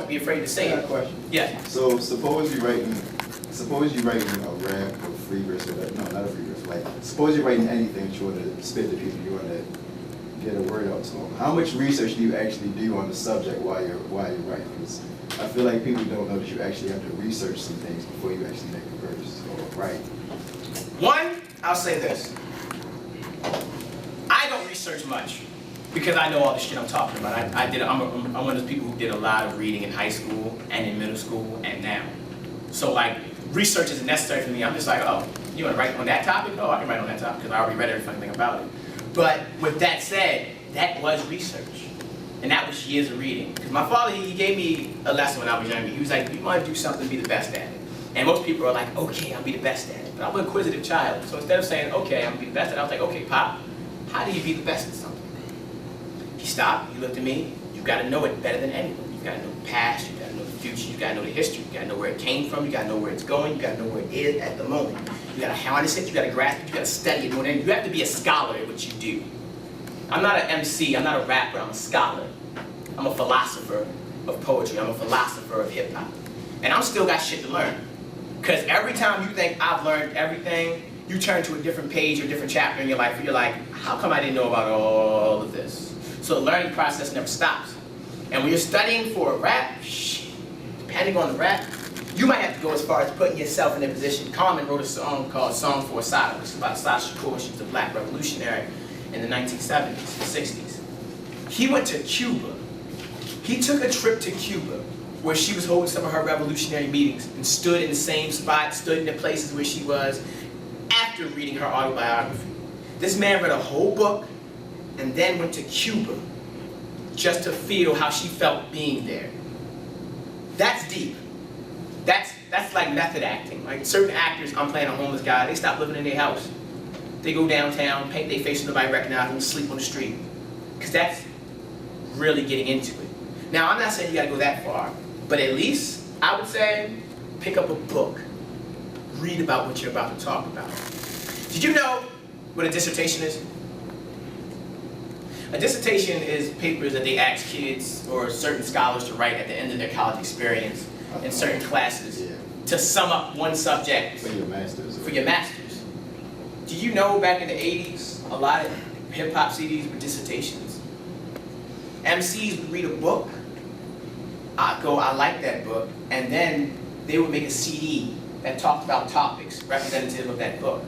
Don't be afraid to say I got it. a question. Yeah. So suppose you're writing a rap or free verse or that, no, not a free verse. Like suppose you're writing anything that you want to spit to people, you want to get a word out to them. How much research do you actually do on the subject while you're writing? Because I feel like people don't know that you actually have to research some things before you actually make a verse or write. One, I'll say this. I don't research much because I know all the shit I'm talking about. I'm one of those people who did a lot of reading in high school and in middle school and now. So like, research isn't necessary for me. I'm just like, oh, you want to write on that topic? Oh, I can write on that topic because I already read every fucking thing about it. But with that said, that was research. And that was years of reading. Because my father, he gave me a lesson when I was younger. He was like, you want to do something, be the best at it. And most people are like, okay, I'll be the best at it. But I'm an inquisitive child. So instead of saying, okay, I'm going to be the best at it, I was like, okay, Pop, how do you be the best at something? He stopped, he looked at me, you got to know it better than anyone. You got to know the past, you got to know the future, you got to know the history, you got to know where it came from, you got to know where it's going, you got to know where it is at the moment. You got to harness it, you got to grasp it, you got to study it, and you have to be a scholar at what you do. I'm not an MC, I'm not a rapper, I'm a scholar. I'm a philosopher of poetry, I'm a philosopher of hip hop. And I'm still got shit to learn. Because every time you think I've learned everything, you turn to a different page or a different chapter in your life where you're like, how come I didn't know about all of this? So the learning process never stops. And when you're studying for a rap, depending on the rap, you might have to go as far as putting yourself in a position. Common wrote a song called Song for Assata, which is about Assata Shakur. She was a black revolutionary in the 1970s and 60s. He went to Cuba. He took a trip to Cuba where she was holding some of her revolutionary meetings and stood in the same spot, stood in the places where she was after reading her autobiography. This man read a whole book and then went to Cuba just to feel how she felt being there. That's deep. That's like method acting. Like certain actors, I'm playing a homeless guy, they stop living in their house. They go downtown, paint their face so nobody recognizes them, sleep on the street. Because that's really getting into it. Now, I'm not saying you gotta go that far, but at least, I would say, pick up a book. Read about what you're about to talk about. Did you know what a dissertation is? A dissertation is papers that they ask kids or certain scholars to write at the end of their college experience in certain classes to sum up one subject For your masters. for your masters. Do you know back in the 80s, a lot of hip-hop CDs were dissertations? MCs would read a book, I like that book, and then they would make a CD that talked about topics representative of that book.